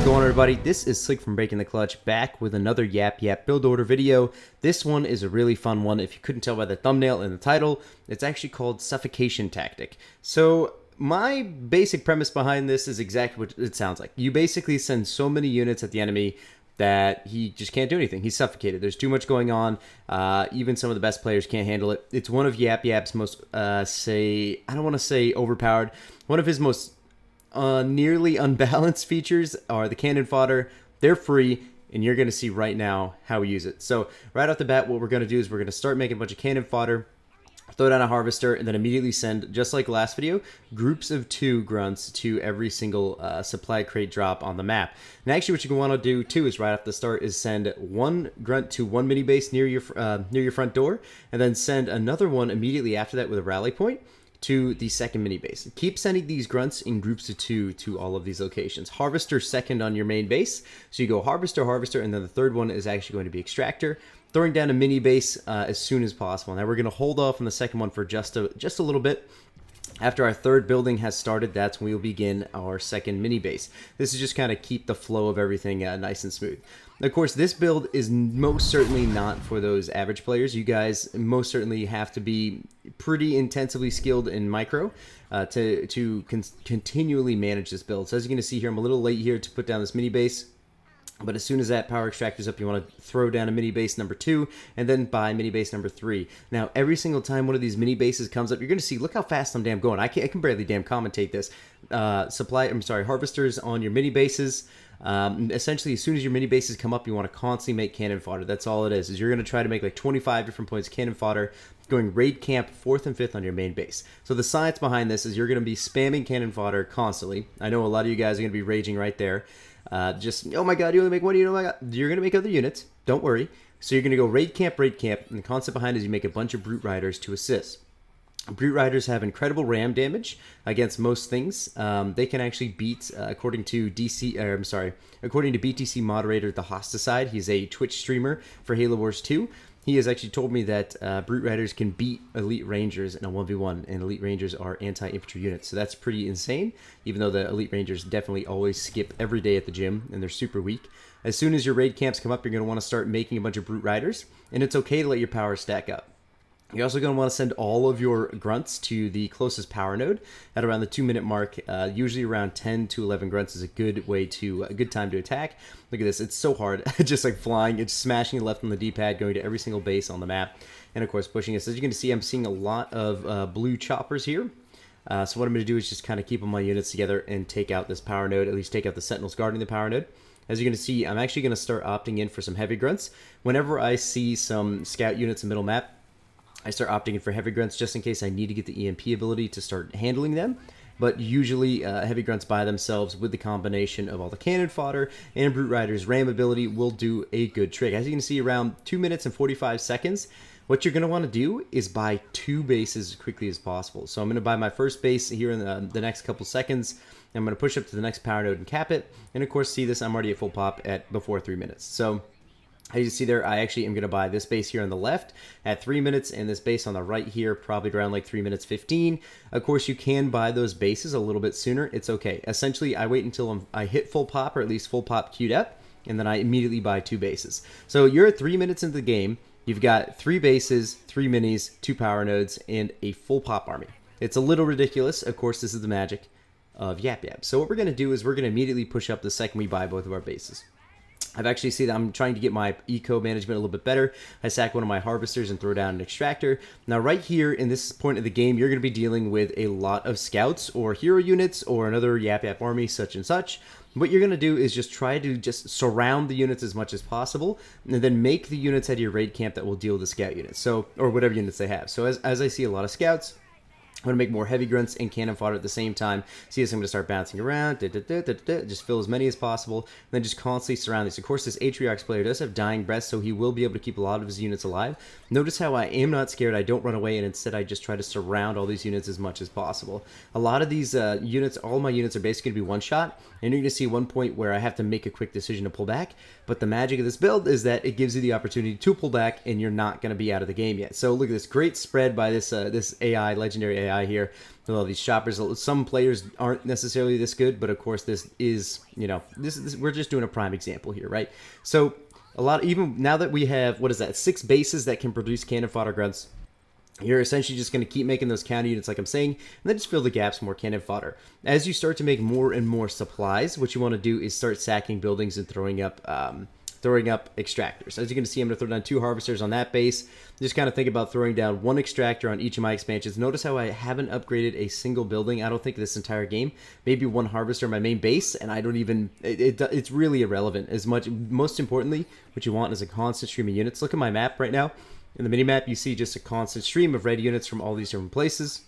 going on, everybody? This is Slick from Breaking the Clutch, back with another YapYap build order video. This one is a really fun one. If you couldn't tell by the thumbnail and the title, it's actually called Suffocation Tactic. So my basic premise behind this is exactly what it sounds like. You basically send so many units at the enemy that he just can't do anything. He's suffocated. There's too much going on. Even some of the best players can't handle it. It's one of YapYap's most, I don't want to say overpowered, one of his most nearly unbalanced features are the cannon fodder. They're free, and you're going to see right now how we use it. So right off the bat, what we're going to do is we're going to start making a bunch of cannon fodder, throw down a harvester, and then immediately send, just like last video, groups of 2 grunts to every single supply crate drop on the map. And actually what you want to do too is right off the start is send 1 grunt to 1 mini base near your front door, and then send another one immediately after that with a rally point to the second mini base. Keep sending these grunts in groups of 2 to all of these locations. Harvester second on your main base. So you go harvester, harvester, and then the third one is actually going to be extractor. Throwing down a mini base as soon as possible. Now we're going to hold off on the second one for just a little bit. After our third building has started, that's when we will begin our second mini base. This is just kind of keep the flow of everything nice and smooth. Of course, this build is most certainly not for those average players. You guys most certainly have to be pretty intensively skilled in micro to continually manage this build. So as you're going to see here, I'm a little late here to put down this mini base. But as soon as that power extractor's up, you want to throw down a mini base number 2 and then buy mini base number 3. Now, every single time one of these mini bases comes up, you're going to see, look how fast I'm damn going. I can barely damn commentate this. Harvesters on your mini bases. Essentially, as soon as your mini bases come up, you want to constantly make cannon fodder. That's all it is you're going to try to make like 25 different points of cannon fodder, going raid camp 4th and 5th on your main base. So the science behind this is you're going to be spamming cannon fodder constantly. I know a lot of you guys are going to be raging right there. Oh my god, you only make 1 unit, oh my god. You're going to make other units, don't worry. So you're going to go raid camp, and the concept behind it is you make a bunch of brute riders to assist. Brute riders have incredible ram damage against most things. They can actually beat, according to BtC moderator the Hosticide. He's a Twitch streamer for Halo Wars 2. He has actually told me that Brute Riders can beat Elite Rangers in a 1v1, and Elite Rangers are anti-infantry units, so that's pretty insane, even though the Elite Rangers definitely always skip every day at the gym, and they're super weak. As soon as your raid camps come up, you're going to want to start making a bunch of Brute Riders, and it's okay to let your power stack up. You're also going to want to send all of your grunts to the closest power node at around the 2-minute mark. Usually around 10 to 11 grunts is a good time to attack. Look at this, it's so hard, just like flying, it's smashing left on the D-pad, going to every single base on the map, and of course pushing us. As you can see, I'm seeing a lot of blue choppers here. So what I'm going to do is just kind of keep all my units together and take out this power node, at least take out the sentinels guarding the power node. As you're going to see, I'm actually going to start opting in for some heavy grunts. Whenever I see some scout units in middle map, I start opting in for heavy grunts just in case I need to get the EMP ability to start handling them. But usually heavy grunts by themselves with the combination of all the cannon fodder and Brute Rider's ram ability will do a good trick. As you can see, around 2 minutes and 45 seconds, what you're going to want to do is buy 2 bases as quickly as possible. So I'm going to buy my first base here in the next couple seconds. I'm going to push up to the next power node and cap it. And of course, see this, I'm already at full pop at before 3 minutes. So as you see there, I actually am going to buy this base here on the left at 3 minutes, and this base on the right here probably around like 3 minutes 15. Of course, you can buy those bases a little bit sooner. It's okay. Essentially, I wait until I hit full pop, or at least full pop queued up, and then I immediately buy 2 bases. So you're at 3 minutes into the game. You've got 3 bases, 3 minis, 2 power nodes, and a full pop army. It's a little ridiculous. Of course, this is the magic of YapYap. So what we're going to do is we're going to immediately push up the second we buy both of our bases. I've actually seen that I'm trying to get my eco management a little bit better. I sack one of my harvesters and throw down an extractor. Now right here in this point of the game, you're going to be dealing with a lot of scouts or hero units or another YapYap army such and such. What you're going to do is just try to just surround the units as much as possible, and then make the units at your raid camp that will deal with the scout units, so, or whatever units they have. So as I see a lot of scouts, I'm going to make more heavy grunts and cannon fodder at the same time. See this, I'm going to start bouncing around, just fill as many as possible, and then just constantly surround these. Of course, this Atriox player does have dying breath, so he will be able to keep a lot of his units alive. Notice how I am not scared, I don't run away, and instead I just try to surround all these units as much as possible. A lot of these units, all my units are basically going to be one-shot, and you're going to see one point where I have to make a quick decision to pull back, but the magic of this build is that it gives you the opportunity to pull back, and you're not going to be out of the game yet. So look at this great spread by this AI, legendary AI. AI here with all these choppers. Some players aren't necessarily this good, but of course this is, you know, this we're just doing a prime example here, right? So a lot, even now that we have, what is that, 6 bases that can produce cannon fodder grunts, you're essentially just going to keep making those counter units like I'm saying, and then just fill the gaps more cannon fodder. As you start to make more and more supplies, what you want to do is start sacking buildings and throwing up extractors. As you can see, I'm going to throw down 2 harvesters on that base. Just kind of think about throwing down 1 extractor on each of my expansions. Notice how I haven't upgraded a single building, I don't think, this entire game. Maybe 1 harvester on my main base, and I don't even, it's really irrelevant. Most importantly, what you want is a constant stream of units. Look at my map right now. In the mini-map, you see just a constant stream of red units from all these different places.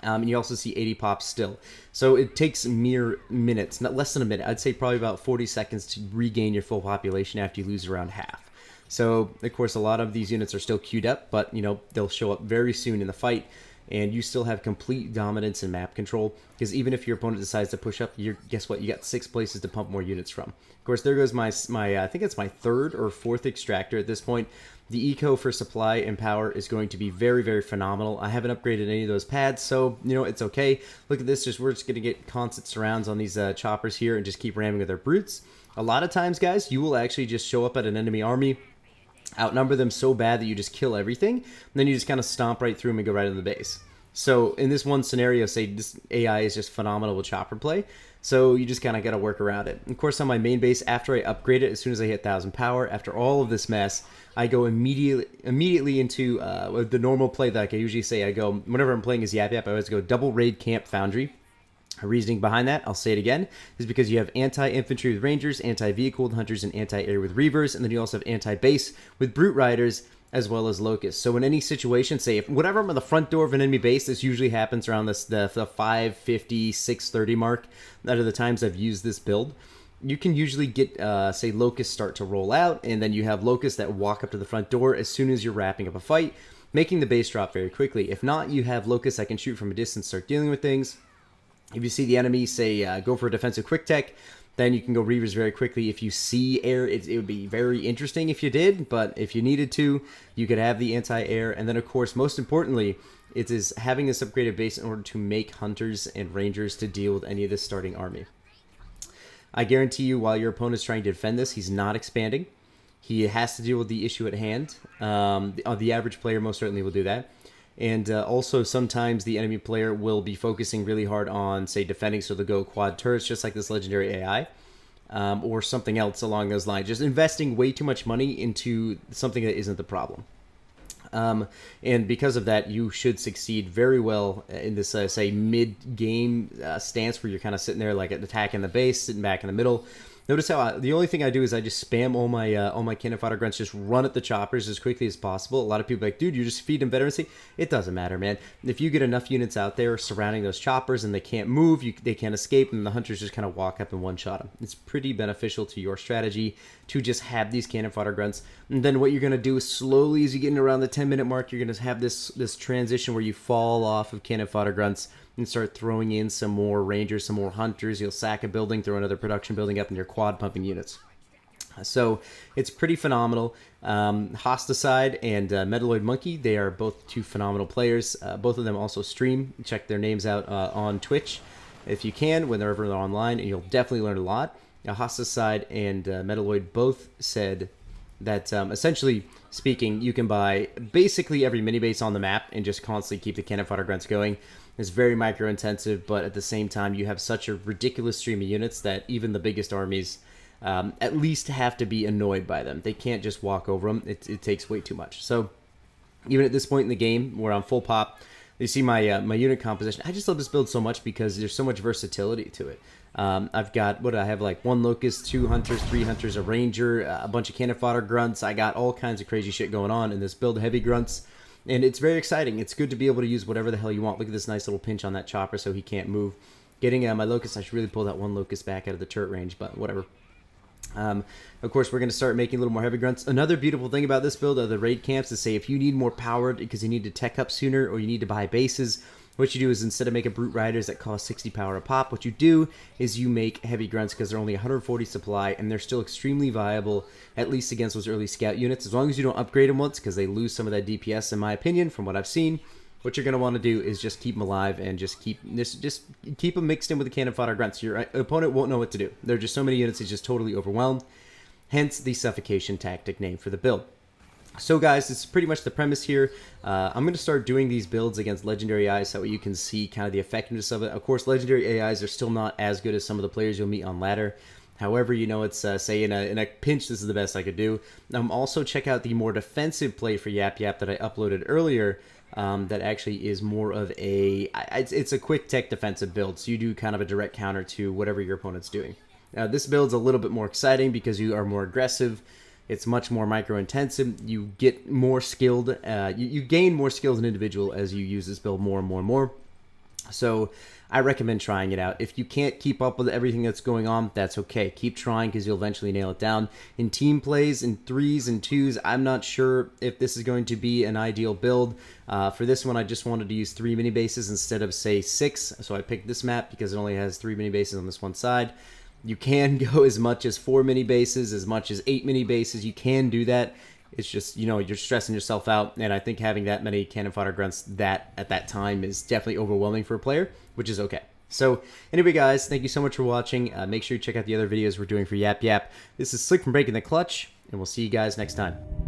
And you also see 80 pops still. So it takes mere minutes, not less than a minute. I'd say probably about 40 seconds to regain your full population after you lose around half. So, of course, a lot of these units are still queued up, but, you know, they'll show up very soon in the fight. And you still have complete dominance and map control. Because even if your opponent decides to push up, guess what? You got 6 places to pump more units from. Of course, there goes my I think it's my 3rd or 4th extractor at this point. The eco for supply and power is going to be very, very phenomenal. I haven't upgraded any of those pads, so, you know, it's okay. Look at this. We're just going to get constant surrounds on these choppers here and just keep ramming with our brutes. A lot of times, guys, you will actually just show up at an enemy army, outnumber them so bad that you just kill everything, and then you just kind of stomp right through them and go right into the base. So in this one scenario, say this AI is just phenomenal with chopper play, so you just kind of got to work around it. Of course, on my main base, after I upgrade it, as soon as I hit 1,000 power, after all of this mess, I go immediately into the normal play that I usually say. I go, whenever I'm playing as YapYap, I always go double raid camp foundry. A reasoning behind that, I'll say it again, is because you have anti-infantry with rangers, anti-vehicle with hunters, and anti-air with reavers, and then you also have anti-base with brute riders, as well as locusts. So in any situation, say if whenever I'm at the front door of an enemy base, this usually happens around the 550, 630 mark. That are the times I've used this build. You can usually get, say, locusts start to roll out, and then you have locusts that walk up to the front door as soon as you're wrapping up a fight, making the base drop very quickly. If not, you have locusts that can shoot from a distance, start dealing with things. If you see the enemy, say, go for a defensive quick tech, then you can go reavers very quickly. If you see air, it would be very interesting if you did, but if you needed to, you could have the anti-air. And then, of course, most importantly, it is having this upgraded base in order to make hunters and rangers to deal with any of this starting army. I guarantee you, while your opponent is trying to defend this, he's not expanding. He has to deal with the issue at hand. The average player most certainly will do that. And also, sometimes the enemy player will be focusing really hard on, say, defending, so they'll go quad turrets, just like this legendary AI, or something else along those lines. Just investing way too much money into something that isn't the problem. And because of that, you should succeed very well in this, say, mid-game stance where you're kind of sitting there like attacking the base, sitting back in the middle. Notice how the only thing I do is I just spam all my cannon fodder grunts, just run at the choppers as quickly as possible. A lot of people are like, dude, you just feed them veterancy. It doesn't matter, man. If you get enough units out there surrounding those choppers and they can't move, they can't escape, and the hunters just kind of walk up and one-shot them. It's pretty beneficial to your strategy to just have these cannon fodder grunts. And then what you're going to do is slowly, as you get around the 10-minute mark, you're going to have this transition where you fall off of cannon fodder grunts and start throwing in some more rangers, some more hunters. You'll sack a building, throw another production building up, and your quad pumping units. So it's pretty phenomenal. Hosticide and Metalloid Monkey, they are both 2 phenomenal players. Both of them also stream. Check their names out on Twitch if you can, whenever they're online, and you'll definitely learn a lot. Hosticide and Metalloid both said that, essentially speaking, you can buy basically every mini base on the map and just constantly keep the cannon fodder grunts going. It's very micro intensive, but at the same time, you have such a ridiculous stream of units that even the biggest armies at least have to be annoyed by them. They can't just walk over them. It takes way too much. So even at this point in the game, where I'm full pop, you see my my unit composition. I just love this build so much because there's so much versatility to it. I've got, what do I have, like 1 locust, 2 hunters, 3 hunters, a ranger, a bunch of cannon fodder grunts. I got all kinds of crazy shit going on in this build, heavy grunts. And it's very exciting. It's good to be able to use whatever the hell you want. Look at this nice little pinch on that chopper so he can't move. Getting my locust, I should really pull that 1 locust back out of the turret range, but whatever. Of course, we're going to start making a little more heavy grunts. Another beautiful thing about this build are the raid camps, is say if you need more power because you need to tech up sooner or you need to buy bases, what you do is instead of making brute riders that cost 60 power a pop, what you do is you make heavy grunts because they're only 140 supply and they're still extremely viable, at least against those early scout units, as long as you don't upgrade them once because they lose some of that DPS in my opinion from what I've seen. what you're going to want to do is just keep them alive and just keep them mixed in with the cannon fodder grunts. Your opponent won't know what to do. There are just so many units, he's just totally overwhelmed. Hence the suffocation tactic name for the build. So guys, this is pretty much the premise here. I'm going to start doing these builds against legendary AIs so you can see kind of the effectiveness of it. Of course, legendary AIs are still not as good as some of the players you'll meet on ladder. However, you know, it's say in a pinch, this is the best I could do. Also check out the more defensive play for YapYap that I uploaded earlier. That actually is more of it's a quick tech defensive build, so you do kind of a direct counter to whatever your opponent's doing. This build's a little bit more exciting because you are more aggressive. It's much more micro intensive. You get more skilled. You gain more skill as an individual as you use this build more and more and more. So I recommend trying it out. If you can't keep up with everything that's going on, that's okay. Keep trying because you'll eventually nail it down. In team plays, in 3s and 2s, I'm not sure if this is going to be an ideal build. For this one, I just wanted to use 3 mini bases instead of, say, 6. So I picked this map because it only has 3 mini bases on this one side. You can go as much as 4 mini bases, as much as 8 mini bases. You can do that. It's just, you know, you're stressing yourself out, and I think having that many cannon fodder grunts at that time is definitely overwhelming for a player, which is okay. So anyway, guys, thank you so much for watching. Make sure you check out the other videos we're doing for YapYap. This is Slick from Breaking the Clutch, and we'll see you guys next time.